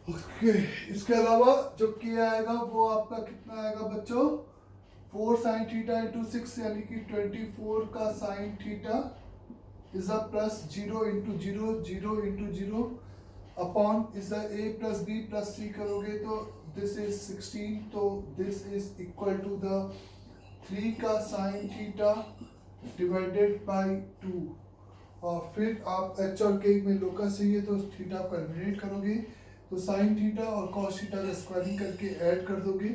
Okay, इसके अलावा जो किया आएगा वो आपका कितना आएगा बच्चों, 4 साइन थीटा इंटू 6 यानी कि 24 का sine theta is a plus 0 into 0 0 into 0 upon is a A plus B plus C करोगे तो दिस इज 16, तो this is equal to the 3 का साइन थीटा डिवाइडेड बाई 2। और फिर आप एच और के में लोकस चाहिए तो थीटा को एलिमिनेट करोगे, तो साइन थीटा और कॉस थीटा का स्क्वायरिंग करके ऐड कर दोगे,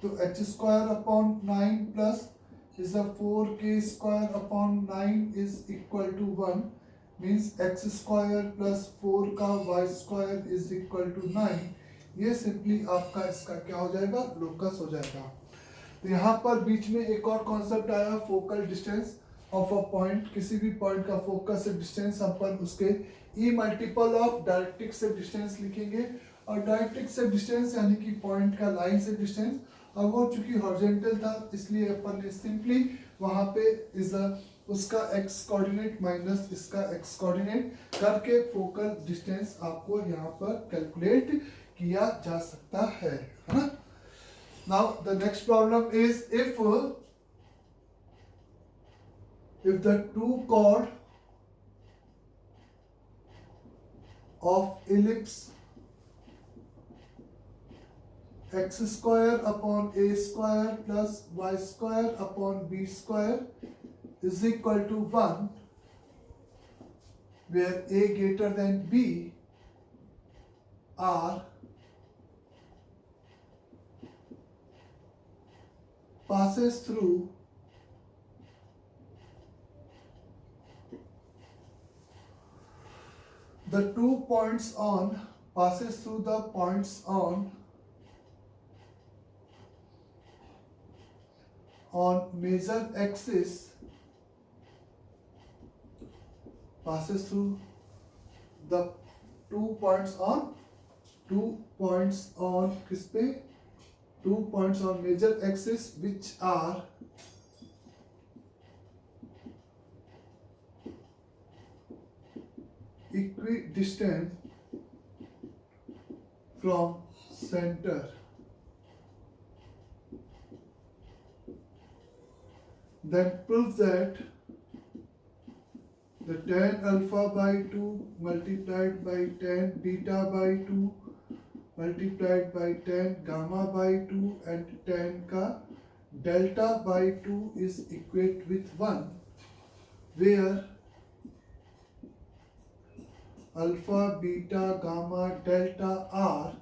तो H square upon 9 plus is a 4k square upon 9 is equal to 1, means X square plus 4 का Y square is equal to 9। ये सिंपली आपका इसका क्या हो जाएगा, लोकस हो जाएगा। तो यहाँ पर बीच में एक और कॉन्सेप्ट आया, focal distance of a point. किसी भी पॉइंट का फोकस से डिस्टेंस अपन उसके ई मल्टीपल ऑफ डायरेक्ट्रिक्स से डिस्टेंस लिखेंगे, और डायरेक्ट्रिक्स से डिस्टेंस यानी कि पॉइंट का लाइन से डिस्टेंस, और वो चूंकि हॉरिजॉन्टल था इसलिए अपन ने सिंपली वहां पे इज उसका एक्स कोऑर्डिनेट माइनस इसका एक्स कोऑर्डिनेट करके फोकल डिस्टेंस आपको यहाँ पर कैलकुलेट किया जा सकता है ना। Now the next problem is if the two chord of ellipse x square upon a square plus y square upon b square is equal to 1, where a greater than b are passes through the 2 points on passes through the points on major axis passes through the 2 points on किस पे, 2 points on major axis which are equidistant from center, then prove that the tan alpha by 2 multiplied by tan beta by 2 multiplied by tan gamma by 2 and tan का delta by 2 is equate with 1, where alpha, beta, gamma, delta are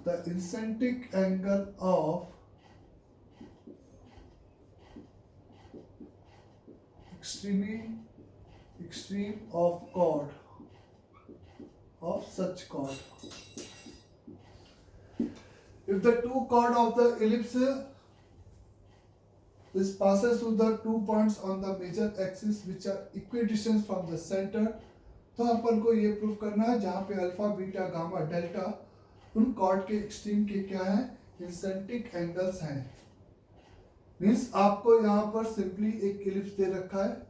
the eccentric angle of extreme of chord of such chord. If the two chord of the ellipse this passes through the 2 points on the major axis which are equidistant from the center, तो अपन को ये proof करना है जहाँ पे alpha beta gamma delta उन cord के extreme के क्या है, इंसेंट्रिक एंगल्स हैं। मीन्स आपको यहाँ पर सिंपली एक एलिप्स दे रखा है,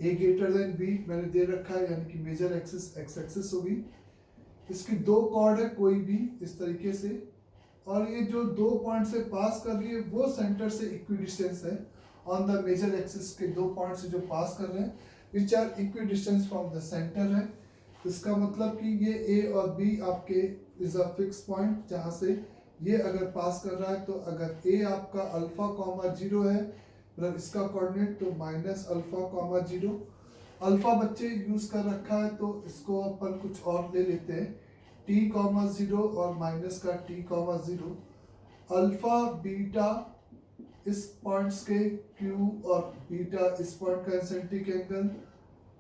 ए ग्रेटर देन बी मैंने दे रखा है, यानी कि मेजर एक्सिस एक्स एक्सिस होगी, इसकी 2 कॉर्ड है कोई भी इस तरीके से, और ये जो 2 पॉइंट से पास कर रही है वो सेंटर से इक्विडिस्टेंस है ऑन द मेजर एक्सिस के 2 पॉइंट से जो पास कर रहे हैं which are equidistance from the centre है। इसका मतलब कि ये ए और बी आपके इज अ फिक्स पॉइंट जहां से ये अगर पास कर रहा है, तो अगर ए आपका अल्फा कॉमा 0 है मतलब इसका कोऑर्डिनेट तो माइनस अल्फा कॉमा 0, अल्फा बच्चे यूज कर रखा है तो इसको अपन कुछ और ले लेते हैं, t कॉमा 0 और माइनस का t कॉमा 0, अल्फा बीटा इस पॉइंट्स के q और बीटा इस पॉइंट का eccentric angle,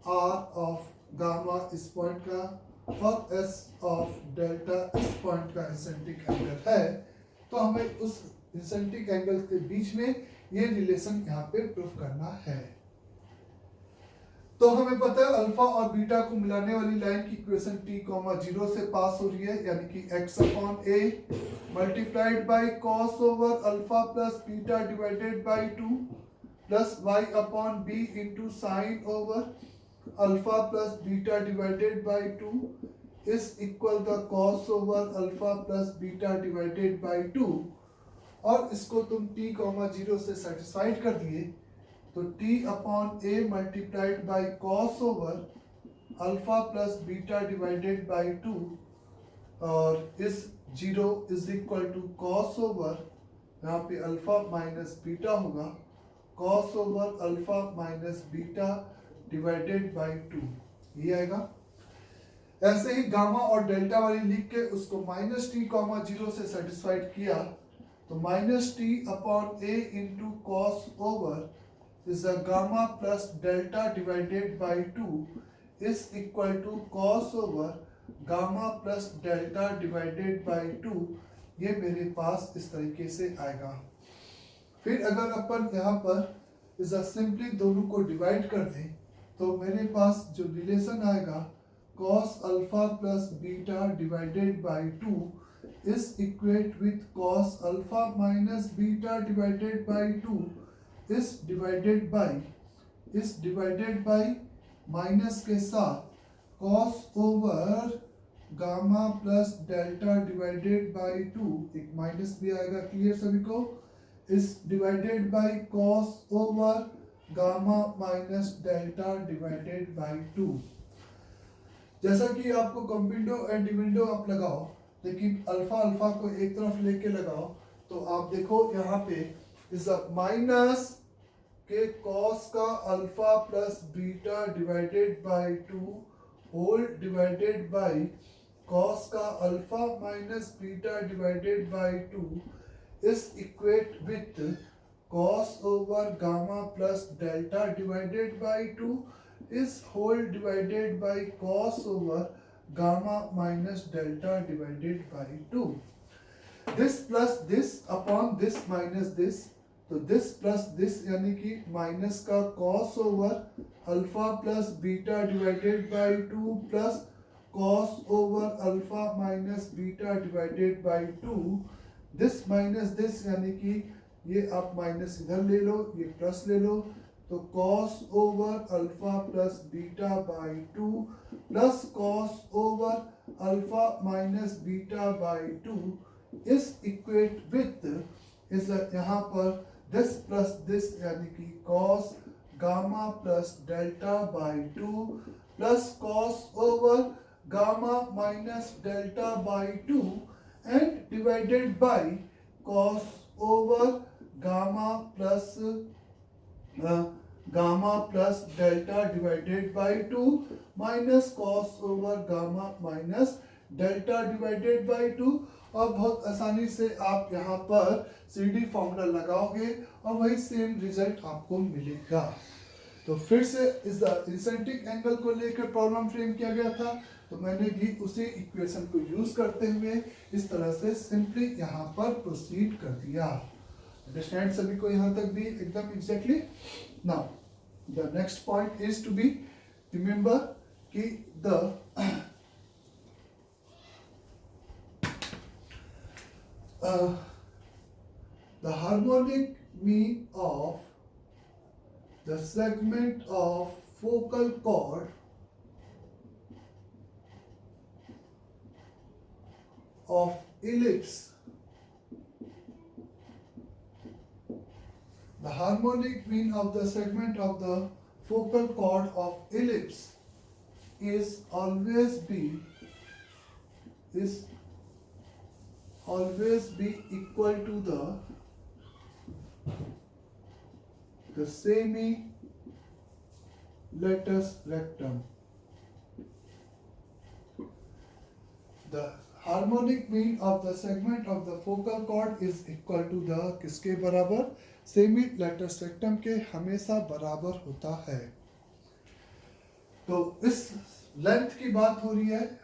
r of gamma इस पॉइंट का, और s ऑफ डेल्टा इस पॉइंट का एसेंट्रिक एंगल है। तो हमें उस एसेंट्रिक एंगल के बीच में ये रिलेशन यहाँ पे प्रूफ करना है। तो हमें पता है अल्फा और बीटा को मिलाने वाली लाइन की इक्वेशन t, 0 से पास हो रही है, यानी कि x upon a multiplied by cos over alpha plus beta divided by 2 plus y upon b into sine over alpha plus beta divided by 2 is equal the cos over alpha plus beta divided by 2, और इसको तुम t, 0 से satisfied कर दिए तो t upon a multiplied by cos over alpha plus beta divided by 2 और इस 0 is equal to cos over, यहाँ पे अल्फा माइनस बीटा होगा, cos over alpha minus beta divided by 2, ये आएगा। ऐसे ही गामा और डेल्टा वाली लिख के उसको माइनस टी, 0 से सेटिस्फाइड किया तो minus T upon A into cos over is a gamma plus delta divided by 2 is equal to cos over gamma plus delta divided by 2। ये मेरे पास इस तरीके से आएगा। फिर अगर अपन यहाँ पर इस सिंपली दोनों को डिवाइड कर दें तो मेरे पास जो रिलेशन आएगा cos alpha plus beta divided by 2 is equate with cos alpha minus beta divided by 2 is divided bye minus के साथ cos over gamma plus delta divided by 2, एक माइनस भी आएगा, क्लियर सभी को, is divided bye cos over gamma minus delta divided by 2। जैसा कि आपको कंपिंडो एंड डिविंडो आप लगाओ, लेकिन अल्फा अल्फा को एक तरफ लेके लगाओ तो आप देखो यहाँ पे इस माइनस के कॉस का alpha plus beta divided by 2 whole divided by cos का alpha minus beta divided by 2 is equate with cos over gamma plus delta divided by 2 is whole divided by cos over gamma minus delta divided by 2. This plus this upon this minus this, तो this plus this यानी कि minus का cos over alpha plus beta divided by 2 plus cos over alpha minus beta divided by 2, this minus this यानी कि ये आप minus इधर ले लो, ये प्लस ले लो, तो cos over alpha plus beta by 2 plus cos over alpha minus beta by 2 is equate with इस यहाँ पर दिस प्लस दिस यानी कि cos gamma plus delta by 2 plus cos over gamma minus delta by 2 and divided by cos over gamma plus delta divided by 2 minus cos over gamma minus delta divided by 2। और बहुत आसानी से आप यहाँ पर CD formula लगाओगे और वही सेम रिजल्ट आपको मिलेगा। तो फिर से इस इसेंट्रिक एंगल को लेकर प्रॉब्लम फ्रेम किया गया था, तो मैंने भी उसी इक्वेशन को यूज करते हुए इस तरह से सिंपली यहाँ पर प्रोसीड कर दिया। अंडरस्टैंड सभी को यहाँ तक भी एकदम exactly. Now the next point is to be remember कि the harmonic mean of the segment of focal chord of ellipse, the harmonic mean of the segment of the focal chord of ellipse is always be equal to the semi-latus rectum. The harmonic mean of the segment of the focal chord is equal to the किसके बराबर, semi latus rectum के हमेशा बराबर होता है। तो इस length की बात हो रही है,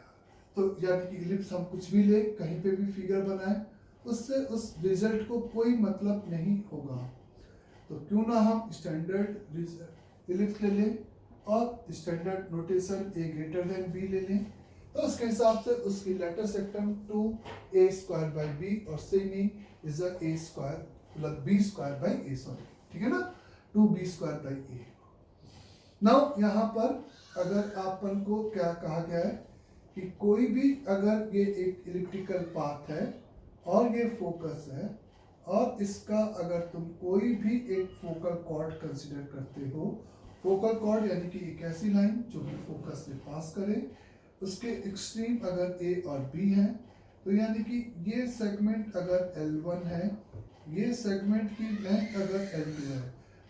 तो यानी कि इलिप्स हम कुछ भी ले, कहीं पे भी फिगर बनाए, उससे उस रिजल्ट को कोई मतलब नहीं होगा। तो क्यों ना हम स्टैंडर्ड इलिप्स ले लें और standard notation a greater than b ले लें, तो उसके हिसाब से उसकी latus rectum 2a² by b और सेमी इज a² मतलब b² by a, सॉरी, ठीक है ना, 2b² by a। नाउ यहाँ पर अगर आपन को क्या कहा गया है कि कोई भी अगर ये एक इलिप्टिकल पाथ है और ये फोकस है और इसका अगर तुम कोई भी एक फोकल कॉर्ड कंसीडर करते हो, फोकल कॉर्ड यानी कि एक ऐसी लाइन जो कि फोकस से पास करे, उसके एक्सट्रीम अगर ए और बी है, तो यानी कि ये सेगमेंट अगर L1 है, ये सेगमेंट की लेंथ अगर L2 है,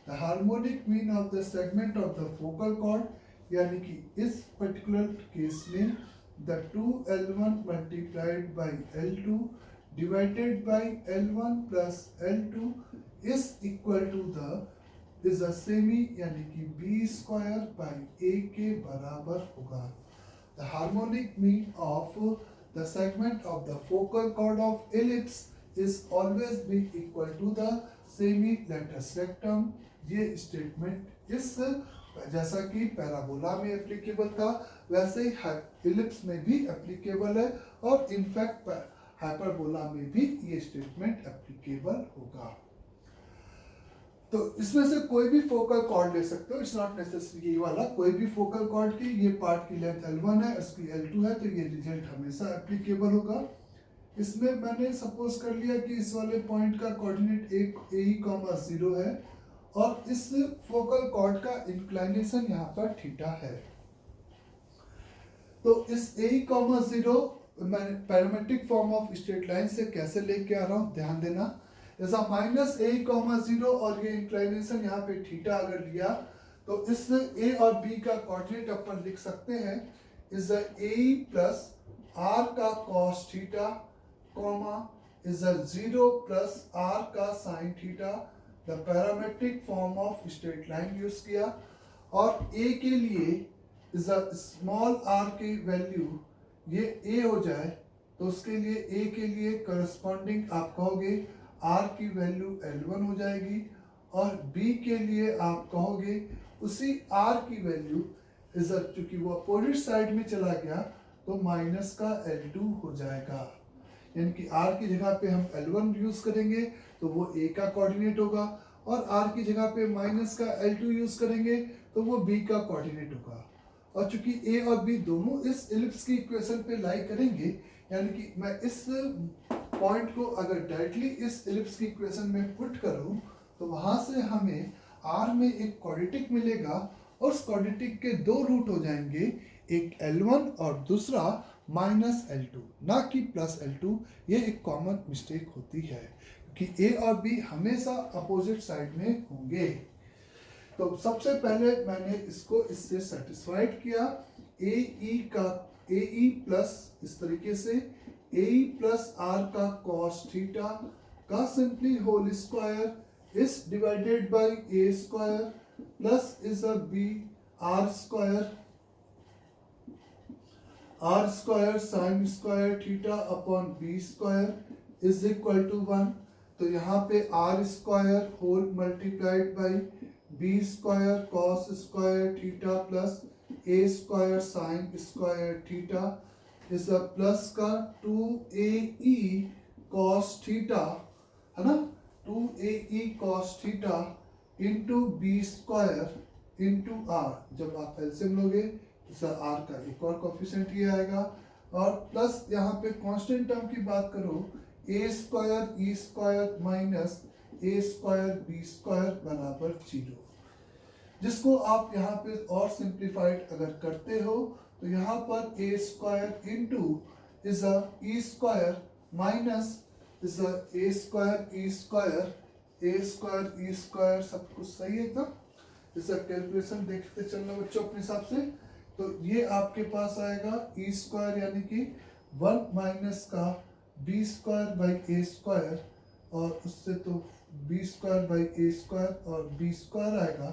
the harmonic mean of the segment of the focal cord, यानी कि इस पर्टिकुलर केस में the 2L1 multiplied by L2 divided by L1 plus L2 is equal to is a semi यानी कि B square by A के बराबर होगा. The harmonic mean of the segment of the focal chord of ellipse is always be equal to the semi latus rectum. ये statement इस जैसा कि parabola में एप्लीकेबल था वैसे ही इलिप्स में भी एप्लीकेबल है और इनफैक्ट हाइपरबोला में भी ये स्टेटमेंट एप्लीकेबल होगा. तो इसमें से कोई भी फोकल कॉर्ड ले सकते हो, इट्स नॉट नेसेसरी ये वाला, कोई भी फोकल कॉर्ड की ये पार्ट की लेंथ L1 है, इसकी L2 है, तो ये रिजल्ट हमेशा एप्लीकेबल होगा. इसमें मैंने सपोज कर लिया कि इस वाले पॉइंट का कोऑर्डिनेट ए, 0 है और इस फोकल कॉर्ड का इंक्लिनेशन यहाँ पर थीटा है. तो इस a,0 मैं parametric form of straight line से कैसे लेके आ रहा हूँ ध्यान देना. जैसा -a,0 और ये इंक्लिनेशन यहाँ पे थीटा अगर लिया तो इस a और b का कोऑर्डिनेट अपन लिख सकते हैं इज a प्लस r का cos theta comma is 0 plus r का sin theta. The parametric form of straight line use किया और a के लिए इज स्मॉल r की वैल्यू ये a हो जाए तो उसके लिए a के लिए करस्पॉन्डिंग आप कहोगे r की वैल्यू L1 हो जाएगी और b के लिए आप कहोगे उसी r की वैल्यू इज चूंकि वो अपोजिट साइड में चला गया तो माइनस का L2 हो जाएगा. यानी कि r की जगह पे हम L1 यूज करेंगे तो वो a का कोऑर्डिनेट होगा और r की जगह पे माइनस का L2 यूज करेंगे तो वो b का कोऑर्डिनेट होगा. और चूंकि a और b दोनों इस इलिप्स की इक्वेशन पे लाई करेंगे, यानी कि मैं इस पॉइंट को अगर डायरेक्टली इस इलिप्स की इक्वेशन में पुट करूं तो वहां से हमें r में एक क्वाड्रेटिक मिलेगा और उस क्वाड्रेटिक के दो रूट हो जाएंगे, एक L1 और दूसरा -L2, ना कि +L2. ये एक कॉमन मिस्टेक होती है कि a और b हमेशा अपोजिट साइड में होंगे. तो सबसे पहले मैंने इसको इससे सेटिस्फाइड किया. AE प्लस इस तरीके से AE प्लस r का cos थीटा का simply whole square is divided by a square plus is a b r square sine square theta upon b square is equal to 1. तो यहाँ पे r square whole multiplied by b square cos square theta plus a square sine square theta is a plus का 2ae cos theta है ना, 2ae cos theta into b square into r. जब आप LCM लोगे तो r का एक और कोफिशिएंट ये आएगा और प्लस यहाँ पे कांस्टेंट टर्म की बात करो a square e square minus a square b square बराबर 0. जिसको आप यहाँ पे और सिंप्लीफाइड अगर करते हो तो यहाँ पर a square into is a e square minus is a a square e square सब कुछ सही है एकदम. इसका कैलकुलेशन देखते चलना बच्चों अपने हिसाब से. तो ये आपके पास आएगा e स्क्वायर यानी कि 1 माइनस का b square by a square और उससे तो b square by a square और b स्क्वायर आएगा.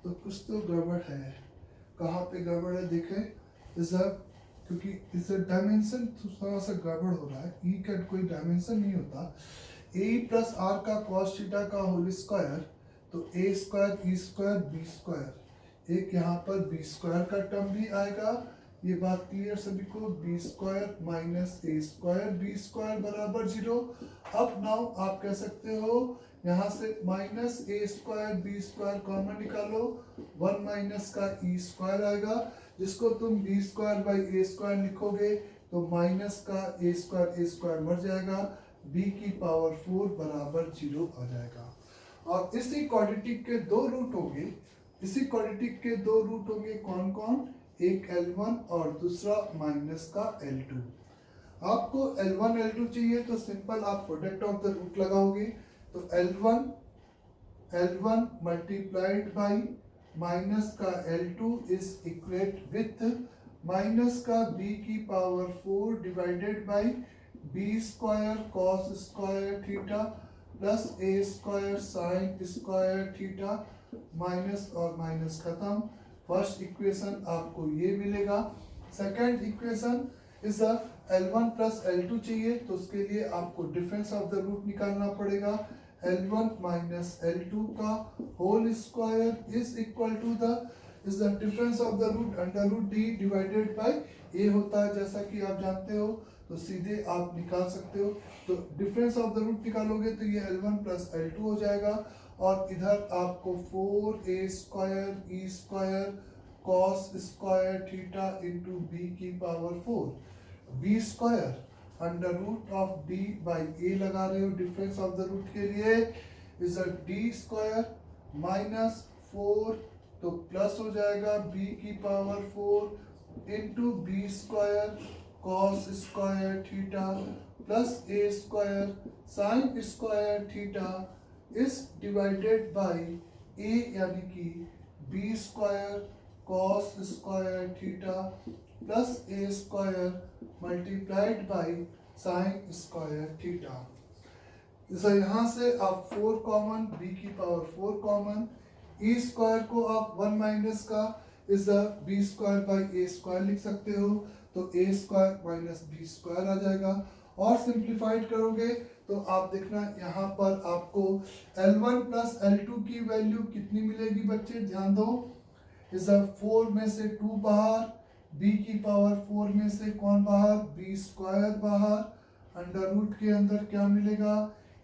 तो कुछ तो गड़बड़ है. कहाँ पे गड़बड़ है देखें इधर, क्योंकि इधर डायमेंशन थोड़ा सा गड़बड़ हो रहा है. e का कोई डायमेंशन नहीं होता. a प्लस r का cos थीटा का होल स्क्वायर तो a square e square b square, एक यहाँ पर b स्क्वायर का टर्म भी आएगा. ये बात क्लियर सभी को. b square minus a square b square बराबर 0. अब नाउ आप कह सकते हो यहाँ से minus A square B square common निकालो, 1 माइनस का ई स्क्वायर आएगा, जिसको तुम B square by A square लिखोगे तो माइनस का ए स्क्वायर मर जाएगा, बी की पावर 4 बराबर 0 आ जाएगा। और इसी क्वाड्रेटिक के दो रूट होंगे, इसी क्वाड्रेटिक के दो रूट होंगे कौन कौन, एक L1 और दूसरा माइनस का L2। आपको L1 L2 चाहिए तो सिंपल आप प्रोडक्ट ऑफ द रूट लगाओगे, तो L1 मल्टीप्लाइड बाई माइनस का L2 is equate with minus का b की power 4 divided by b square cos square theta plus a square sine square theta, minus और minus खत्म। First equation आपको ये मिलेगा। Second equation is L1 plus L2 चाहिए तो उसके लिए आपको डिफरेंस ऑफ द रूट निकालना पड़ेगा। L1 माइनस L2 का whole square is equal to the difference of the root under root d divided by a होता है, जैसा कि आप जानते हो, तो सीधे आप निकाल सकते हो। तो डिफरेंस ऑफ द रूट निकालोगे तो ये L1 प्लस L2 हो जाएगा, और इधर आपको 4a square E square cos square theta into B की power 4, B square under root of D by A लगा रहे हो डिफरेंस ऑफ द रूट के लिए, is a D square minus 4 तो प्लस हो जाएगा बी की power 4 into B square cos square theta plus A square sine square theta is divided by A, यानी कि B square cos square theta plus A square multiplied by sine square theta. जैसे यहाँ से आप 4 common, b की power 4 common, e square को आप 1 minus का is B square by A square लिख सकते हो, तो A square minus B square आ जाएगा। और सिंप्लीफाइड करोगे तो आप देखना यहाँ पर आपको L1 प्लस L2 की वैल्यू कितनी मिलेगी बच्चे, ध्यान दो, इज 4 में से 2 बाहर, b की पावर 4 में से कौन बाहर, b स्क्वायर बाहर, अंडर रूट के अंदर क्या मिलेगा,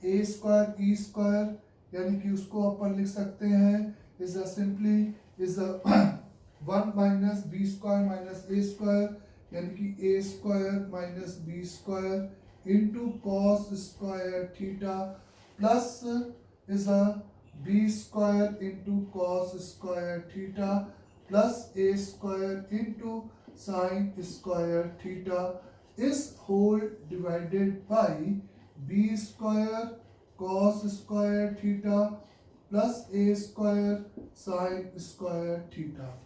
a स्क्वायर ई स्क्वायर, यानी कि उसको अपन लिख सकते हैं is simply is 1 minus B square minus A square, यानी कि a square minus B square into cos square theta plus is B square into cos square theta plus A square into sine square theta इस whole divided by B square cos square theta plus A square sine square theta.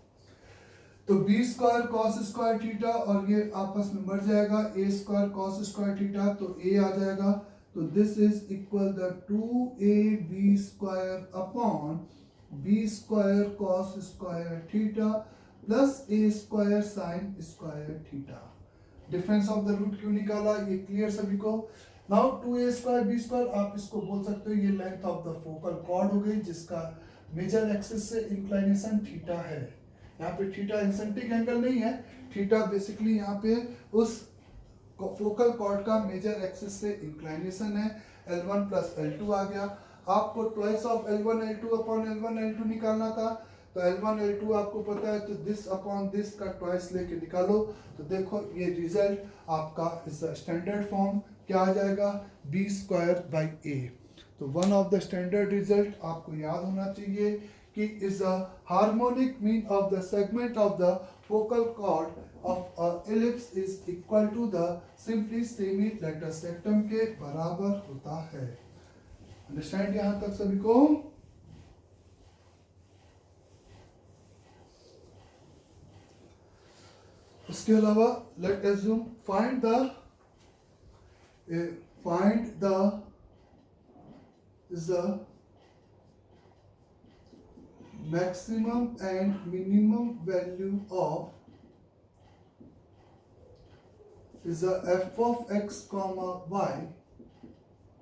तो B square cos square theta और ये आपस में मर जाएगा, A square cos square theta तो A आ जाएगा, तो this is equal the 2ab square upon B square cos square theta plus A square sine square theta. Difference of the root क्यों निकाला, ये क्लियर सभी को। Now 2a square B square, आप इसको बोल सकते हो ये length of the focal cord हो गई, जिसका मेजर एक्सिस से इंक्लाइनेशन थीटा है। यहाँ पे थीटा इंसेंट्रिक एंगल नहीं है, थीटा बेसिकली यहाँ पे उस फोकल कॉर्ड का मेजर एक्सिस से इंक्लाइनेशन है। L1 प्लस L2 आ गया, आपको twice of L1 L2 upon L1 L2 निकालना था, तो L1 L2 आपको पता है, तो दिस अपॉन दिस का ट्वाइस लेके निकालो, तो देखो ये रिजल्ट आपका इस स्टैंडर्ड फॉर्म क्या आ जाएगा, बी स्क्वायर बाई ए। तो one of the standard result आपको याद होना चाहिए कि is a harmonic mean of the segment of the focal chord of a ellipse is equal to the simply semi latus rectum के बराबर होता है। अंडरस्टैंड यहां तक सभी को। इसके अलावा late assume find the is the maximum and minimum value of is the f of x comma y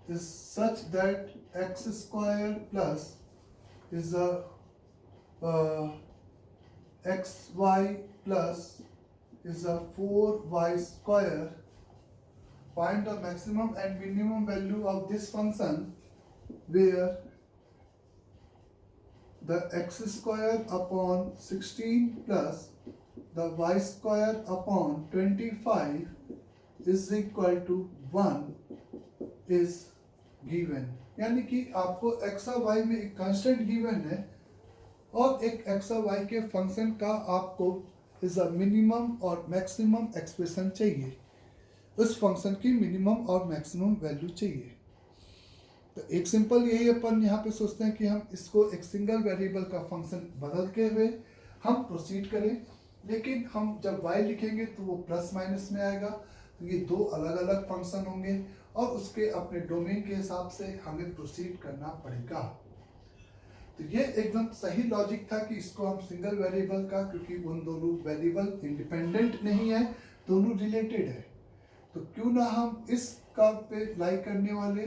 is such that x square plus is a xy plus is a 4y square. Find the maximum and minimum value of this function where the x square upon 16 plus the y square upon 25 is equal to 1 is given। यानी कि आपको x और y में एक constant given है और एक x और y के फंक्शन का आपको इज अ मिनिमम और मैक्सिमम एक्सप्रेशन चाहिए, उस फंक्शन की मिनिमम और मैक्सिमम वैल्यू चाहिए। तो एक सिंपल यही अपन यहाँ पे सोचते हैं कि हम इसको एक सिंगल वेरिएबल का फंक्शन बदल के हुए हम प्रोसीड करें, लेकिन हम जब y लिखेंगे तो वो प्लस माइनस में आएगा, तो ये दो अलग अलग फंक्शन होंगे और उसके अपने डोमेन के हिसाब से हमें प्रोसीड करना पड़ेगा। तो ये एकदम सही लॉजिक था कि इसको हम सिंगल वेरिएबल का, क्योंकि उन दोनों वेरिएबल इंडिपेंडेंट नहीं है, दोनों रिलेटेड है, तो क्यों ना हम इस कर्व पे लाई करने वाले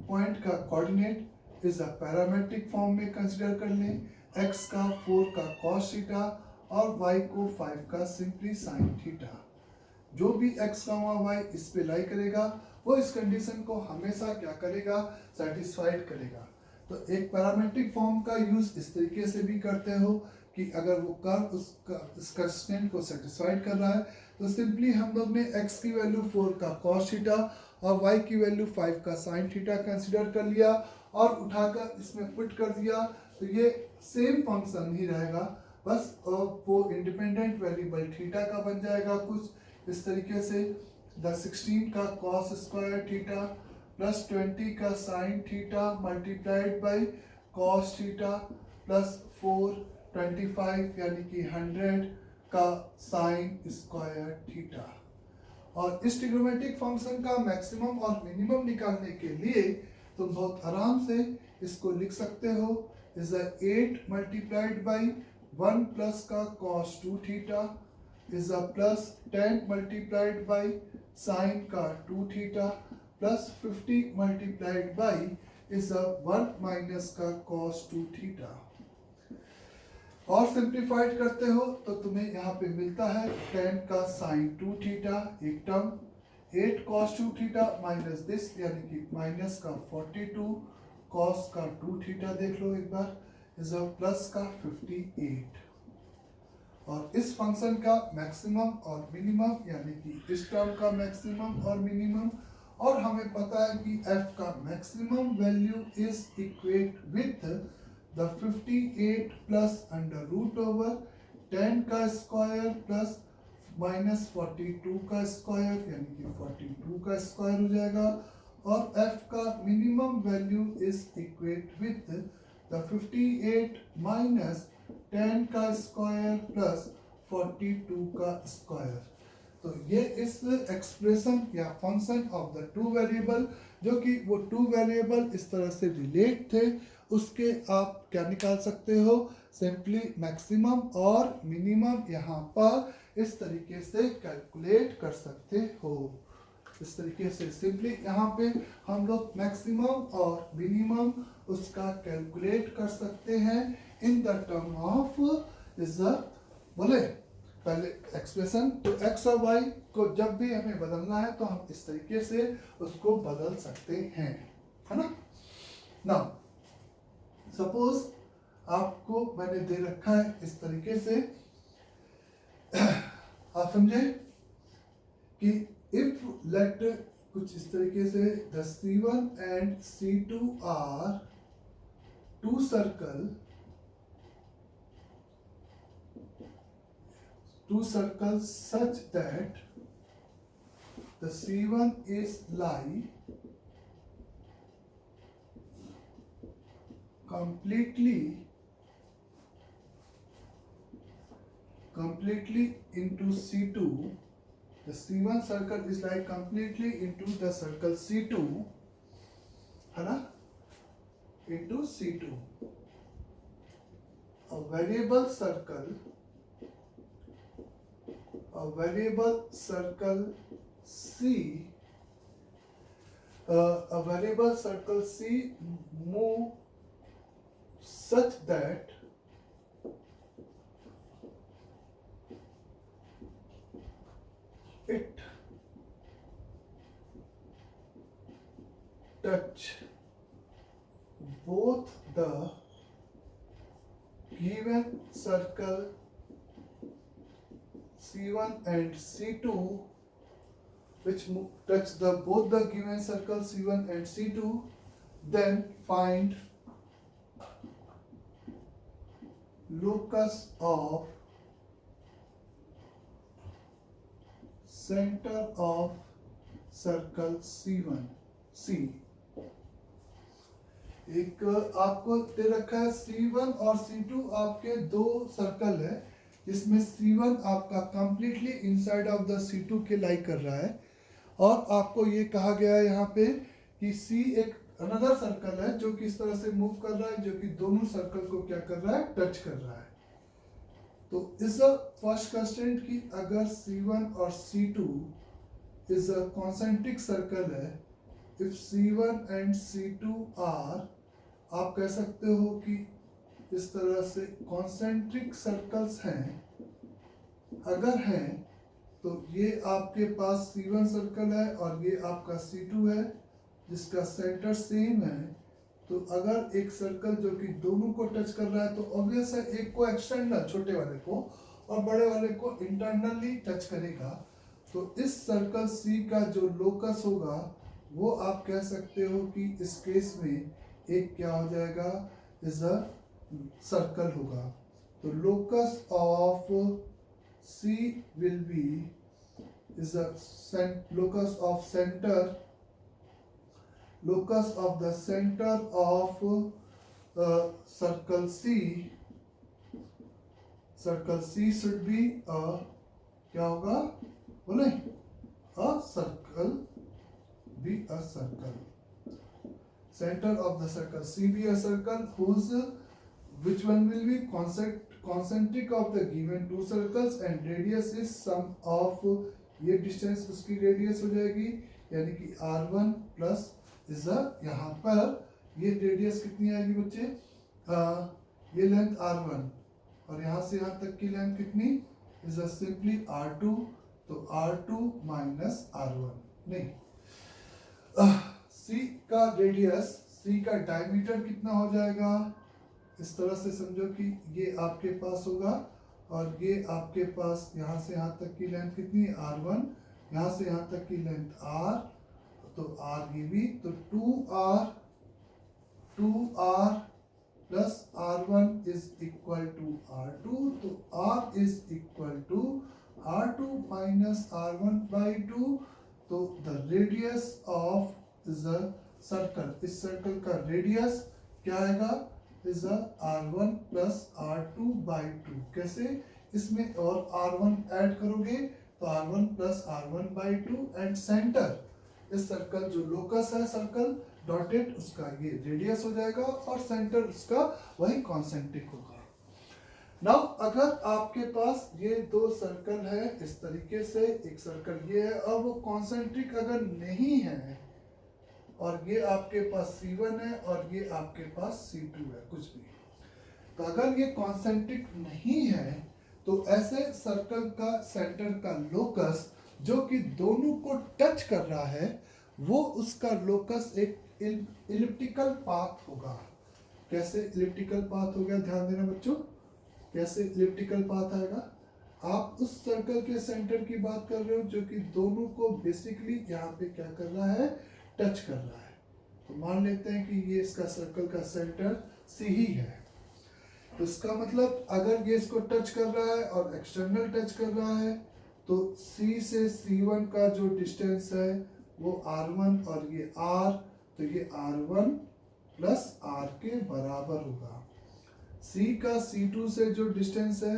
पॉइंट का coordinate is a parametric form में कंसीडर कर लें, x का 4 का cos थीटा और y को 5 का सिंपली sin थीटा। जो भी x, y इस पे लाई करेगा वो इस कंडीशन को हमेशा क्या करेगा, सेटिस्फाइड करेगा। तो एक पैरामेट्रिक फॉर्म का यूज इस तरीके से भी करते हो कि अगर वो कर्व इस कंस्टेंट को सेटिस्फाइड कर रहा है तो सिंपली हम लोग ने x की वैल्यू 4 का cos थीटा और y की वैल्यू 5 का sin थीटा कंसीडर कर लिया और उठाकर इसमें पुट कर दिया, तो ये सेम फंक्शन ही रहेगा, बस वो इंडिपेंडेंट वेरिएबल थीटा का बन जाएगा कुछ इस तरीके से। द 16 का cos स्क्वायर थीटा प्लस 20 का sin theta multiplied by cos theta plus 4 25 यानी कि 100 का sin स्क्वायर थीटा। और इस ट्रिग्नोमेट्रिक फंक्शन का मैक्सिमम और मिनिमम निकालने के लिए तुम बहुत आराम से इसको लिख सकते हो, इज 8 मल्टीप्लाइड बाई 1 प्लस का cos 2 theta is a plus 10 multiplied by sin का 2 theta plus 50 multiplied by is a 1 minus का cos 2 थीटा। और सिंप्लीफाइड करते हो तो तुम्हें यहाँ पे मिलता है 10 का sin 2 थीटा एक term, 8 cos 2 theta minus this यानी कि माइनस का 42 cos का 2 थीटा देख लो एक बार इज अ प्लस का 58। और इस फंक्शन का मैक्सिमम और मिनिमम यानी कि इस टर्म का मैक्सिमम और मिनिमम, और हमें पता है कि f का maximum value is equate with the 58 plus under root over 10 का स्क्वायर प्लस माइनस 42 का स्क्वायर यानी कि 42 का स्क्वायर हो जाएगा, और f का minimum value is equate with the 58 minus 10 का स्क्वायर प्लस 42 का स्क्वायर। तो ये इस एक्सप्रेशन या function of the two variable, जो कि वो टू वेरिएबल इस तरह से रिलेट थे, उसके आप क्या निकाल सकते हो, सिंपली मैक्सिमम और मिनिमम यहाँ पर इस तरीके से कैलकुलेट कर सकते हो। इस तरीके से सिंपली यहाँ पे हम लोग मैक्सिमम और मिनिमम उसका कैलकुलेट कर सकते हैं in the term of is बोले पहले एक्सप्रेशन। तो x और y को जब भी हमें बदलना है तो हम इस तरीके से उसको बदल सकते हैं, है ना। नाउ सपोज आपको मैंने दे रखा है इस तरीके से, आप समझे कि इफ लेट कुछ इस तरीके से the C1 and C2 are two circle such that the C1 is lie completely into C2, the C1 circle is like completely into the circle C2, है ना, into C2, a variable circle C, a variable circle C move such that it touch both the given circle C1 and C2 which touch both the given circle C1 and C2, then find locus of center of circle C1 C। एक आपको दे रखा है C1 और C2 आपके दो circle है, जिसमें C1 आपका completely inside of the C2 के लाई कर रहा है, और आपको ये कहा गया है यहाँ पे कि C एक अनदर सर्कल है जो कि इस तरह से मूव कर रहा है, जो कि दोनों सर्कल को क्या कर रहा है, टच कर रहा है। तो इस फर्स्ट कंस्ट्रेंट की अगर C1 और C2 is a concentric circle है, if C1 and C2 are, आप कह सकते हो कि इस तरह से कॉन्सेंट्रिक सर्कल्स हैं, अगर हैं तो ये आपके पास C1 सर्कल है और ये आपका C2 है जिसका सेंटर सेम है। तो अगर एक सर्कल जो कि दोनों को टच कर रहा है तो ऑब्वियस है एक को एक्सटर्नल छोटे वाले को और बड़े वाले को इंटरनली टच करेगा। तो इस सर्कल C का जो लोकस होगा वो आप कह सकते हो कि इस केस में एक क्या हो जाएगा, इज अ सर्कल होगा। तो locus of C will be is a locus of centre, locus of the center of circle C should be a, क्या होगा बोले, a circle, be a circle, center of the circle C be a circle whose, which one will be concentric of the given two circles and radius is sum of, ये distance उसकी radius हो जाएगी, यानी कि R1 plus is यहाँ पर ये radius कितनी आएगी बच्चे, ये लेंथ R1 और यहाँ से यहाँ तक की लेंथ कितनी, इज सिंपली R2। तो R2 माइनस R1 नहीं, C का रेडियस, C का डायमीटर कितना हो जाएगा, इस तरह से समझो कि ये आपके पास होगा और ये आपके पास यहाँ से यहाँ तक की लेंथ कितनी R1, यहाँ से यहाँ तक की लेंथ R, तो R ये भी, तो 2R plus R1 is equal to R2, तो R is equal to R2 minus R1 by 2। तो the radius of is a circle, इस सर्कल का रेडियस क्या आएगा, is a R1 plus R2 by 2। कैसे, इसमें और R1 ऐड करोगे तो R1 plus R1 by 2 and centre, इस सर्कल जो लोकस है सर्कल डॉटेड उसका ये रेडियस हो जाएगा और सेंटर उसका वही कॉन्सेंट्रिक होगा। नाउ अगर आपके पास ये दो सर्कल है इस तरीके से, एक सर्कल ये है और वो कॉन्सेंट्रिक अगर नहीं है और ये आपके पास C1 है और ये आपके पास C2 है कुछ भी, तो अगर ये कॉन्सेंट्रिक नहीं है तो ऐसे सर्कल का सेंटर का लोकस जो कि दोनों को टच कर रहा है वो उसका लोकस एक इलिप्टिकल पाथ होगा। कैसे इलिप्टिकल पाथ हो गया, ध्यान देना बच्चों, कैसे इलिप्टिकल पाथ आएगा, आप उस सर्कल के सेंटर की बात कर रहे हो जो कि दोनों को बेसिकली यहाँ पे क्या कर रहा है, टच कर रहा है। तो मान लेते हैं कि ये इसका सर्कल का सेंटर C ही है, तो इसका मतलब अगर ये इसको टच कर रहा है और एक्सटर्नल टच कर रहा है तो C से C1 का जो डिस्टेंस है वो R1 और ये R, तो ये R1 प्लस R के बराबर होगा। C का C2 से जो डिस्टेंस है,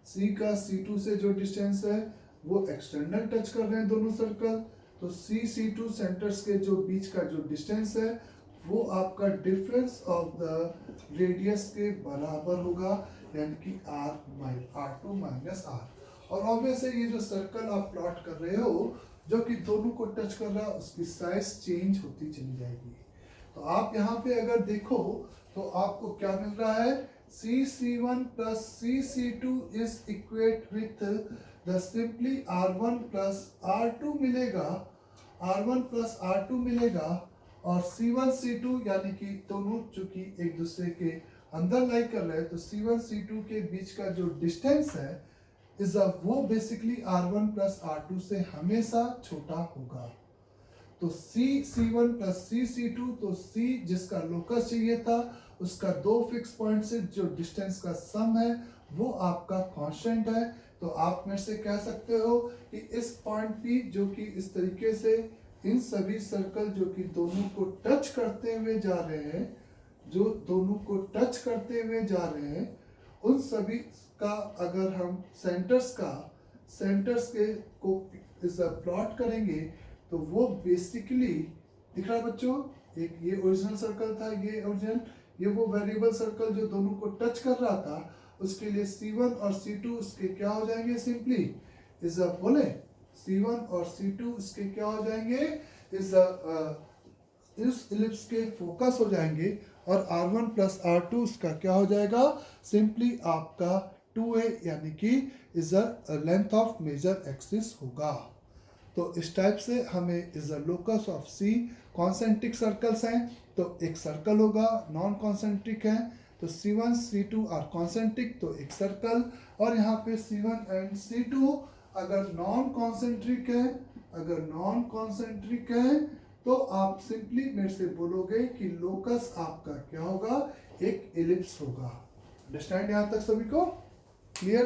C का C2 से जो डिस्टेंस है वो एक्सटर्नल टच कर रहे हैं दोनों सर्कल, तो C2 सेंटर्स के जो बीच का जो डिस्टेंस है वो आपका डिफरेंस ऑफ द रेडियस के बराबर होगा, यानी कि R2 माइनस R। और ऑब्वियसली ये जो सर्कल आप प्लॉट कर रहे हो जो कि दोनों को टच कर रहा है उसकी साइज चेंज होती चली जाएगी। तो आप यहाँ पे अगर देखो तो आपको क्या मिल रहा है, C1 plus C2 is equate with the simply R1 plus R2 मिलेगा, R1 प्लस R2 मिलेगा और C1 C2 यानी कि दोनों चूंकि एक दूसरे के अंदर लाई कर रहे हैं तो C1 C2 के बीच का जो डिस्टेंस है इज वो बेसिकली R1 प्लस R2 से हमेशा छोटा होगा। तो C1 प्लस C2, तो C जिसका लोकस चाहिए था उसका दो फिक्स पॉइंट से जो डिस्टेंस का सम है वो आपका कांस्टेंट है। तो आप मेरे से कह सकते हो कि इस पॉइंट P जो कि इस तरीके से इन सभी सर्कल जो कि दोनों को टच करते हुए जा रहे हैं, जो दोनों को टच करते हुए जा रहे हैं, उन सभी का अगर हम सेंटर्स के को इस प्लॉट करेंगे तो वो बेसिकली दिख रहा है बच्चों, एक ये ओरिजिनल सर्कल था, ये वो वेरिएबल सर्कल जो दोनों को टच कर रहा था, उसके लिए C1 और C2 उसके क्या हो जाएंगे, सिंपली इज बोले C1 और C2 इसके क्या हो जाएंगे, इस इलिप्स के फोकस हो जाएंगे, और R1 प्लस R2 इसका क्या हो जाएगा, सिंपली आपका 2a यानी कि is length of major axis होगा। तो इस टाइप से हमें is the locus of C concentric circles हैं, तो एक सर्कल होगा, नॉन कॉन्सेंट्रिक है, तो C1 C2 आर कॉन्सेंट्रिक, तो एक सर्कल, और यहाँ पे C1 एंड C2 अगर नॉन कॉन्सेंट्रिक है तो आप सिंपली मेरे से बोलोगे कि लोकस आपका क्या होगा, एक एलिप्स होगा। अंडरस्टैंड यहाँ तक सभी को, क्लियर?